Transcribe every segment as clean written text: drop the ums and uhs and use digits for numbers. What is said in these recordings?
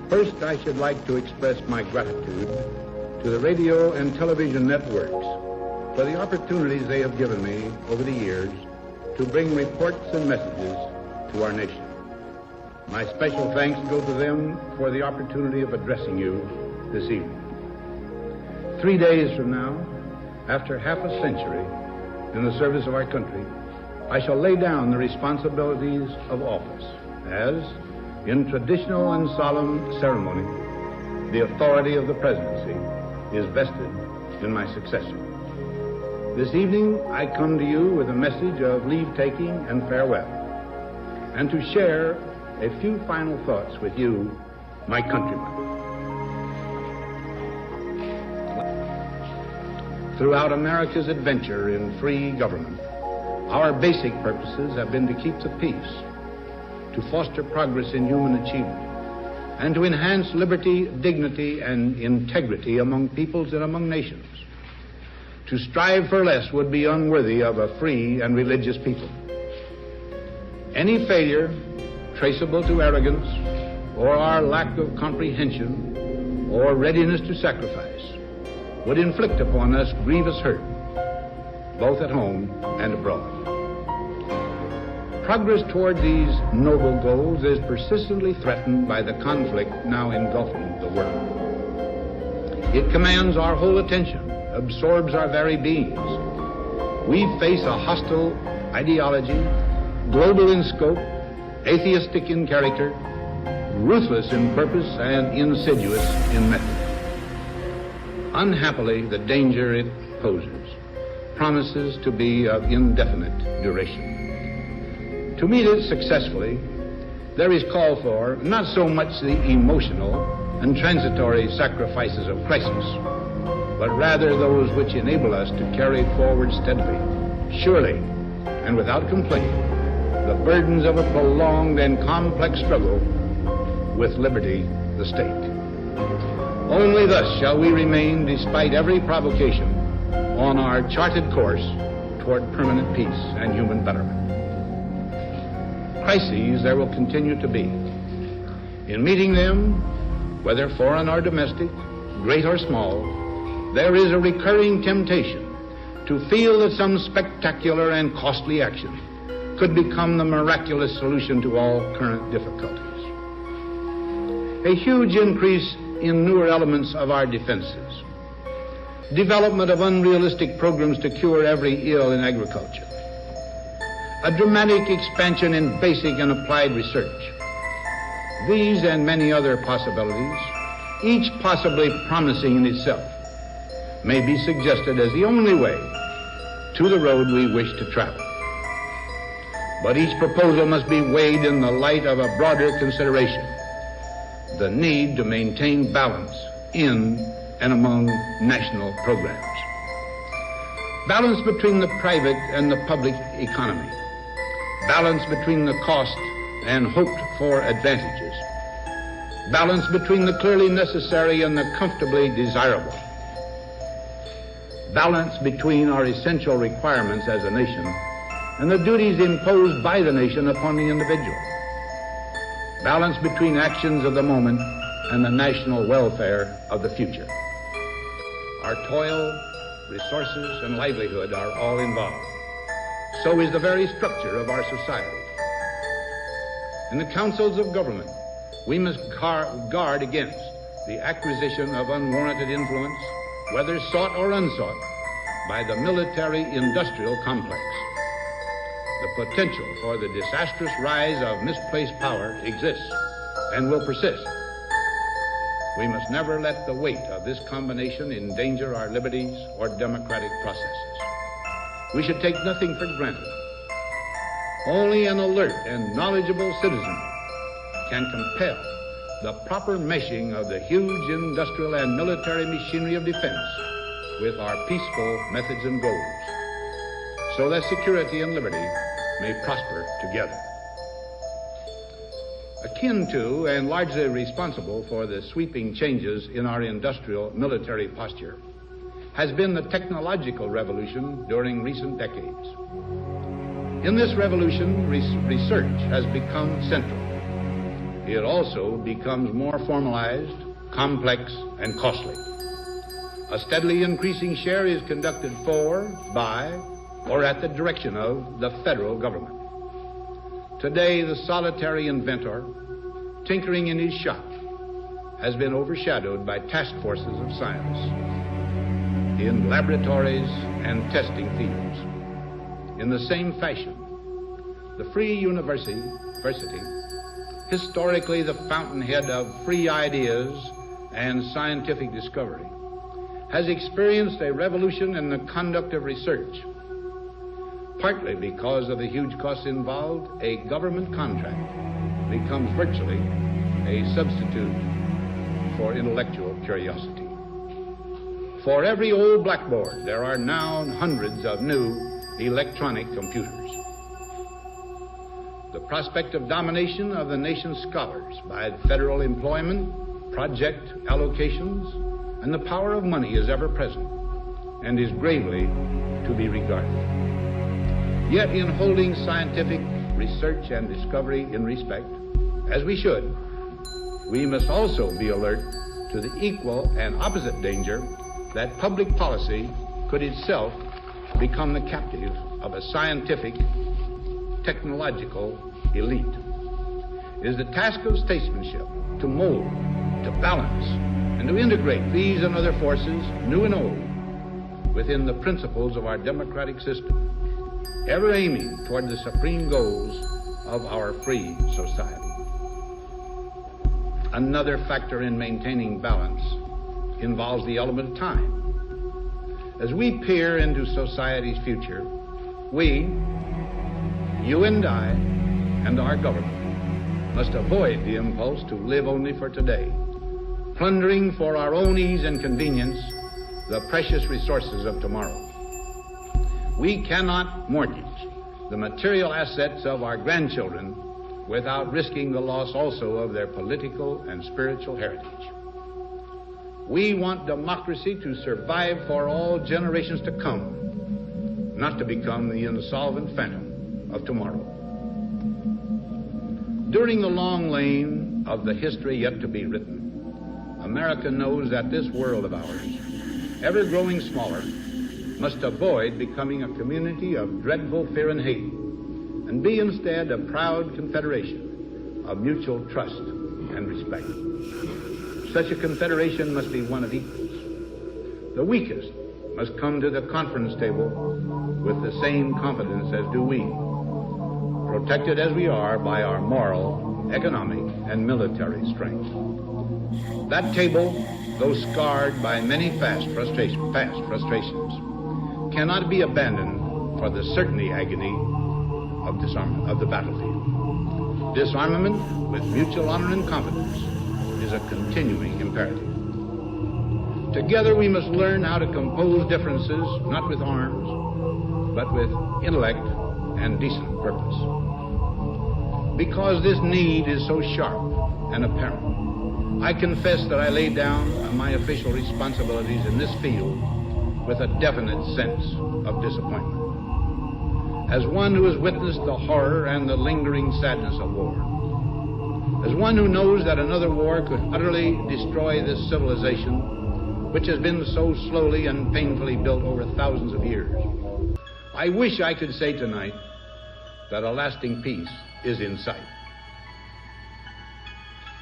First, I should like to express my gratitude to the radio and television networks for the opportunities they have given me over the years to bring reports and messages to our nation. My special thanks go to them for the opportunity of addressing you this evening. 3 days from now, after half a century in the service of our country, I shall lay down the responsibilities of office as, in traditional and solemn ceremony, the authority of the presidency is vested in my successor. This evening, I come to you with a message of leave-taking and farewell, and to share a few final thoughts with you, my countrymen. Throughout America's adventure in free government, our basic purposes have been to keep the peace, to foster progress in human achievement, and to enhance liberty, dignity, and integrity among peoples and among nations. To strive for less would be unworthy of a free and religious people. Any failure traceable to arrogance or our lack of comprehension or readiness to sacrifice would inflict upon us grievous hurt, both at home and abroad. Progress toward these noble goals is persistently threatened by the conflict now engulfing the world. It commands our whole attention, absorbs our very beings. We face a hostile ideology, global in scope, atheistic in character, ruthless in purpose, and insidious in method. Unhappily, the danger it poses promises to be of indefinite duration. To meet it successfully, there is call for not so much the emotional and transitory sacrifices of crisis, but rather those which enable us to carry forward steadily, surely, and without complaint, the burdens of a prolonged and complex struggle with liberty, the state. Only thus shall we remain, despite every provocation, on our charted course toward permanent peace and human betterment. Crises there will continue to be. In meeting them, whether foreign or domestic, great or small, there is a recurring temptation to feel that some spectacular and costly action could become the miraculous solution to all current difficulties. A huge increase in newer elements of our defenses, development of unrealistic programs to cure every ill in agriculture, a dramatic expansion in basic and applied research. These and many other possibilities, each possibly promising in itself, may be suggested as the only way to the road we wish to travel. But each proposal must be weighed in the light of a broader consideration: the need to maintain balance in and among national programs. Balance between the private and the public economy. Balance between the cost and hoped-for advantages. Balance between the clearly necessary and the comfortably desirable. Balance between our essential requirements as a nation and the duties imposed by the nation upon the individual. Balance between actions of the moment and the national welfare of the future. Our toil, resources, and livelihood are all involved. So is the very structure of our society. In the councils of government, we must guard against the acquisition of unwarranted influence, whether sought or unsought, by the military-industrial complex. The potential for the disastrous rise of misplaced power exists and will persist. We must never let the weight of this combination endanger our liberties or democratic processes. We should take nothing for granted. Only an alert and knowledgeable citizen can compel the proper meshing of the huge industrial and military machinery of defense with our peaceful methods and goals, so that security and liberty may prosper together. Akin to and largely responsible for the sweeping changes in our industrial military posture has been the technological revolution during recent decades. In this revolution, research has become central. it also becomes more formalized, complex, and costly. A steadily increasing share is conducted for, by, or at the direction of the federal government. Today, the solitary inventor, tinkering in his shop, has been overshadowed by task forces of science in laboratories and testing fields. In the same fashion, the free university, historically the fountainhead of free ideas and scientific discovery, has experienced a revolution in the conduct of research. Partly because of the huge costs involved, a government contract becomes virtually a substitute for intellectual curiosity. For every old blackboard, there are now hundreds of new electronic computers. The prospect of domination of the nation's scholars by federal employment, project allocations, and the power of money is ever present and is gravely to be regarded. Yet in holding scientific research and discovery in respect, as we should, we must also be alert to the equal and opposite danger that public policy could itself become the captive of a scientific, technological elite. It is the task of statesmanship to mold, to balance, and to integrate these and other forces, new and old, within the principles of our democratic system, ever aiming toward the supreme goals of our free society. Another factor in maintaining balance involves the element of time. As we peer into society's future, we, you and I, and our government must avoid the impulse to live only for today, plundering for our own ease and convenience the precious resources of tomorrow. We cannot mortgage the material assets of our grandchildren without risking the loss also of their political and spiritual heritage. We want democracy to survive for all generations to come, not to become the insolvent phantom of tomorrow. During the long lane of the history yet to be written, America knows that this world of ours, ever growing smaller, must avoid becoming a community of dreadful fear and hate, and be instead a proud confederation of mutual trust and respect. Such a confederation must be one of equals. The weakest must come to the conference table with the same confidence as do we, protected as we are by our moral, economic, and military strength. That table, though scarred by many past frustrations, cannot be abandoned for the certainty agony of disarmament, of the battlefield. Disarmament with mutual honor and confidence is a continuing imperative. Together we must learn how to compose differences, not with arms, but with intellect and decent purpose. Because this need is so sharp and apparent, I confess that I lay down my official responsibilities in this field with a definite sense of disappointment. As one who has witnessed the horror and the lingering sadness of war, as one who knows that another war could utterly destroy this civilization, which has been so slowly and painfully built over thousands of years, I wish I could say tonight that a lasting peace is in sight.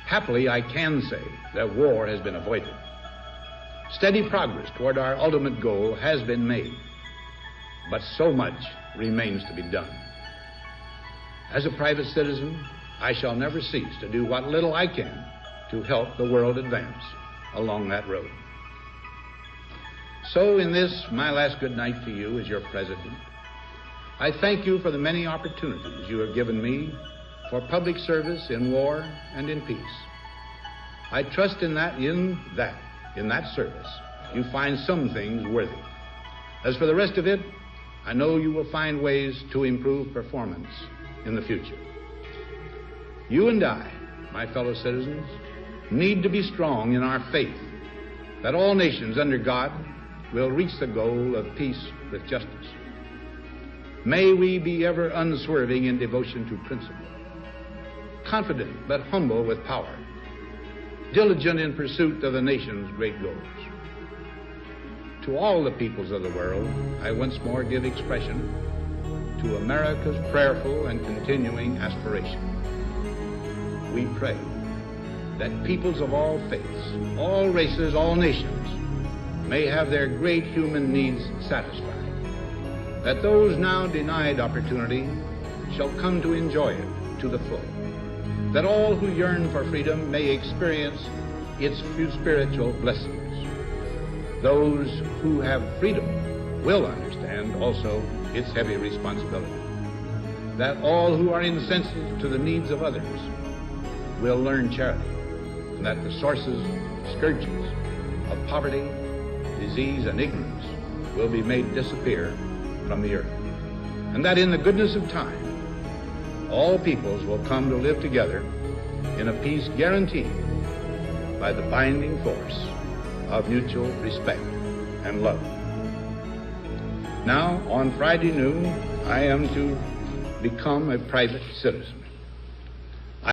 Happily, I can say that war has been avoided. Steady progress toward our ultimate goal has been made, but so much remains to be done. As a private citizen, I shall never cease to do what little I can to help the world advance along that road. So in this, my last good night to you as your president, I thank you for the many opportunities you have given me for public service in war and in peace. I trust in that service, you find some things worthy. As for the rest of it, I know you will find ways to improve performance in the future. You and I, my fellow citizens, need to be strong in our faith that all nations under God will reach the goal of peace with justice. May we be ever unswerving in devotion to principle, confident but humble with power, diligent in pursuit of the nation's great goals. To all the peoples of the world, I once more give expression to America's prayerful and continuing aspiration. We pray that peoples of all faiths, all races, all nations may have their great human needs satisfied, that those now denied opportunity shall come to enjoy it to the full, that all who yearn for freedom may experience its few spiritual blessings. Those who have freedom will understand also its heavy responsibility, that all who are insensitive to the needs of others will learn charity, and that the sources, scourges of poverty, disease, and ignorance will be made disappear from the earth, and that in the goodness of time, all peoples will come to live together in a peace guaranteed by the binding force of mutual respect and love. Now, on Friday noon, I am to become a private citizen.